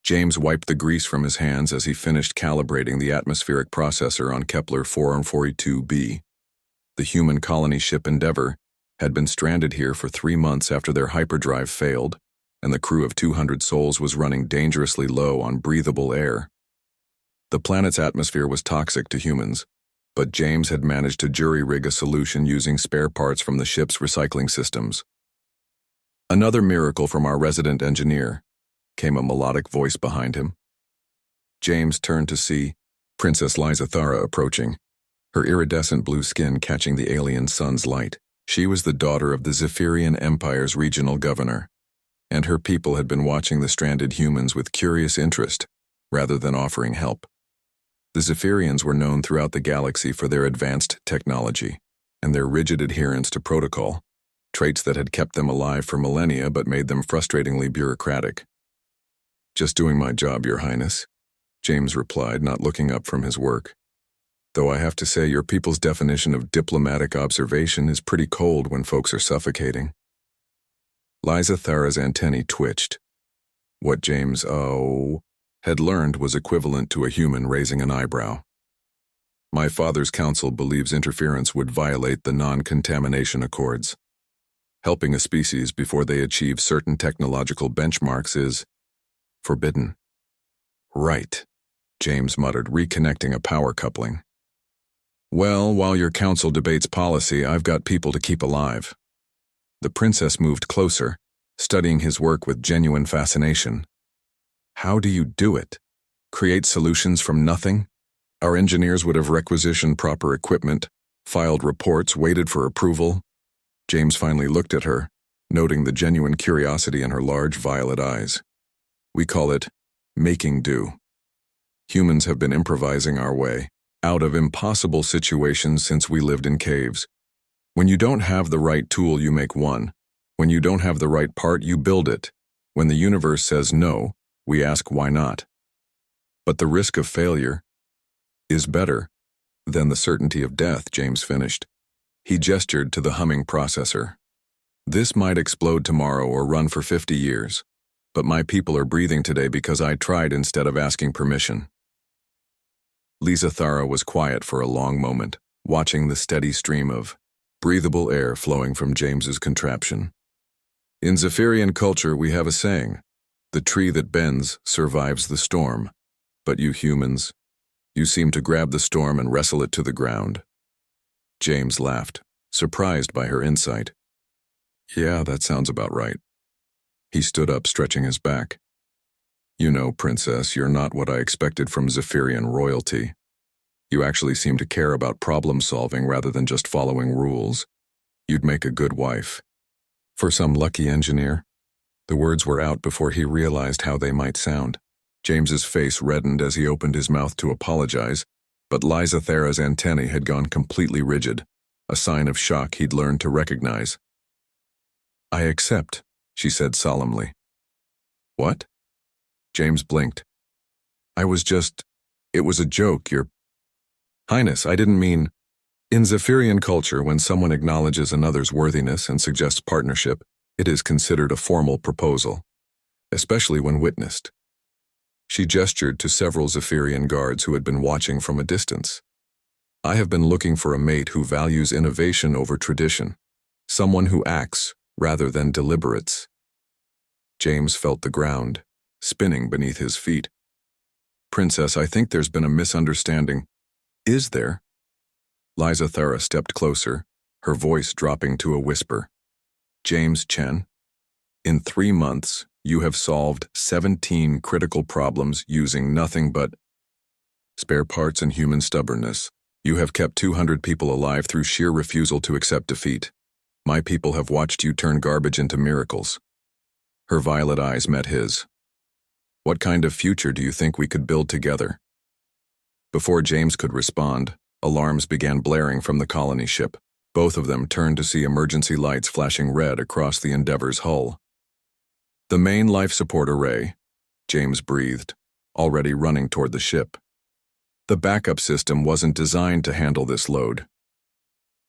James wiped the grease from his hands as he finished calibrating the atmospheric processor on Kepler 442b. The human colony ship Endeavour had been stranded here for 3 months after their hyperdrive failed, and the crew of 200 souls was running dangerously low on breathable air. The planet's atmosphere was toxic to humans, but James had managed to jury-rig a solution using spare parts from the ship's recycling systems. "Another miracle from our resident engineer," came a melodic voice behind him. James turned to see Princess Lysathara approaching, her iridescent blue skin catching the alien sun's light. She was the daughter of the Zephyrian Empire's regional governor, and her people had been watching the stranded humans with curious interest, rather than offering help. The Zephyrians were known throughout the galaxy for their advanced technology and their rigid adherence to protocol, traits that had kept them alive for millennia but made them frustratingly bureaucratic. "Just doing my job, Your Highness," James replied, not looking up from his work. "Though I have to say your people's definition of diplomatic observation is pretty cold when folks are suffocating." Lysathara's antennae twitched. What James had learned was equivalent to a human raising an eyebrow. "My father's council believes interference would violate the non-contamination accords. Helping a species before they achieve certain technological benchmarks is forbidden." "Right," James muttered, reconnecting a power coupling. "Well, while your council debates policy, I've got people to keep alive." The princess moved closer, studying his work with genuine fascination. "How do you do it? Create solutions from nothing? Our engineers would have requisitioned proper equipment, filed reports, waited for approval." James finally looked at her, noting the genuine curiosity in her large violet eyes. "We call it making do. Humans have been improvising our way out of impossible situations since we lived in caves. When you don't have the right tool, you make one. When you don't have the right part, you build it. When the universe says no, we ask why not. But the risk of failure is better than the certainty of death," James finished. He gestured to the humming processor. "This might explode tomorrow or run for 50 years, but my people are breathing today because I tried instead of asking permission." Lysathara was quiet for a long moment, watching the steady stream of breathable air flowing from James's contraption. "In Zephyrian culture, we have a saying, 'The tree that bends survives the storm,' but you humans, you seem to grab the storm and wrestle it to the ground." James laughed, surprised by her insight. "Yeah, that sounds about right." He stood up, stretching his back. "You know, Princess, you're not what I expected from Zephyrian royalty. You actually seem to care about problem-solving rather than just following rules. You'd make a good wife. For some lucky engineer." The words were out before he realized how they might sound. James's face reddened as he opened his mouth to apologize, but Lysathara's antennae had gone completely rigid, a sign of shock he'd learned to recognize. "I accept," she said solemnly. "What?" James blinked. It was a joke, Your Highness, I didn't mean..." In Zephyrian culture, when someone acknowledges another's worthiness and suggests partnership, it is considered a formal proposal, especially when witnessed. She gestured to several Zephyrian guards who had been watching from a distance. "I have been looking for a mate who values innovation over tradition, someone who acts rather than deliberates." James felt the ground spinning beneath his feet. "Princess, I think there's been a misunderstanding." "Is there?" Lysathara stepped closer, her voice dropping to a whisper. "James Chen, in 3 months, you have solved 17 critical problems using nothing but spare parts and human stubbornness. You have kept 200 people alive through sheer refusal to accept defeat. My people have watched you turn garbage into miracles." Her violet eyes met his. "What kind of future do you think we could build together?" Before James could respond, alarms began blaring from the colony ship. Both of them turned to see emergency lights flashing red across the Endeavor's hull. "The main life support array," James breathed, already running toward the ship. "The backup system wasn't designed to handle this load."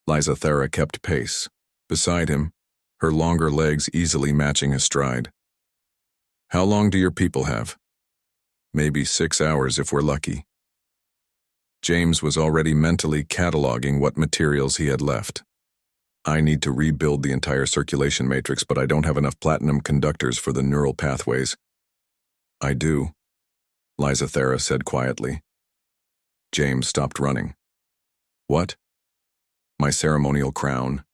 Lysathara kept pace, beside him, her longer legs easily matching his stride. "How long do your people have?" Maybe 6 hours if we're lucky. James was already mentally cataloging what materials he had left. I need to rebuild the entire circulation matrix, but I don't have enough platinum conductors for the neural pathways. I do, Lysathera said quietly. James stopped running. What? My ceremonial crown.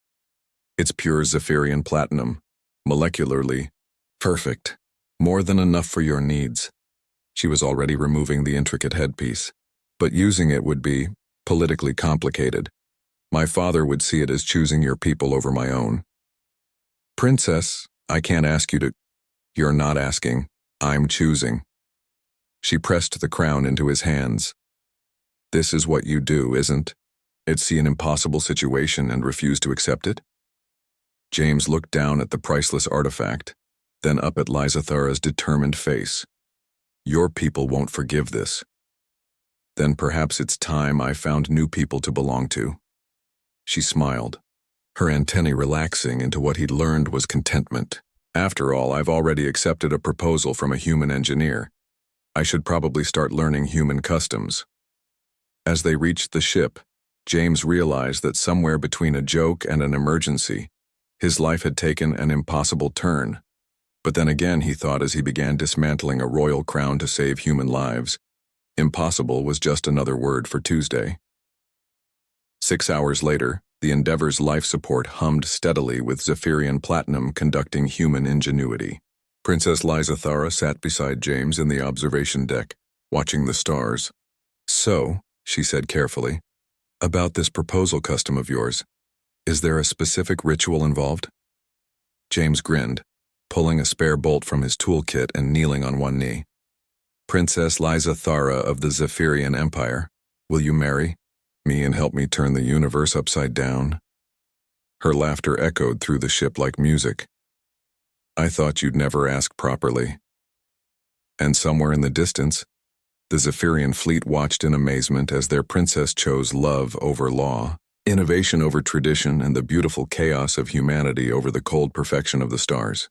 It's pure Zephyrian platinum, molecularly perfect, more than enough for your needs. She was already removing the intricate headpiece, but using it would be politically complicated. My father would see it as choosing your people over my own. Princess, I can't ask you to. You're not asking. I'm choosing. She pressed the crown into his hands. This is what you do, isn't it? See an impossible situation and refuse to accept it? James looked down at the priceless artifact, then up at Lysathera's determined face. Your people won't forgive this. Then perhaps it's time I found new people to belong to. She smiled, her antennae relaxing into what he'd learned was contentment. After all, I've already accepted a proposal from a human engineer. I should probably start learning human customs. As they reached the ship, James realized that somewhere between a joke and an emergency, his life had taken an impossible turn. But then again, he thought as he began dismantling a royal crown to save human lives, impossible was just another word for Tuesday. 6 hours later, the Endeavor's life support hummed steadily with Zephyrian platinum conducting human ingenuity. Princess Lysathera sat beside James in the observation deck, watching the stars. So, she said carefully, about this proposal custom of yours, is there a specific ritual involved? James grinned, pulling a spare bolt from his toolkit and kneeling on one knee. Princess Lysathera of the Zephyrian Empire, will you marry me and help me turn the universe upside down? Her laughter echoed through the ship like music. I thought you'd never ask properly. And somewhere in the distance, the Zephyrian fleet watched in amazement as their princess chose love over law, innovation over tradition, and the beautiful chaos of humanity over the cold perfection of the stars.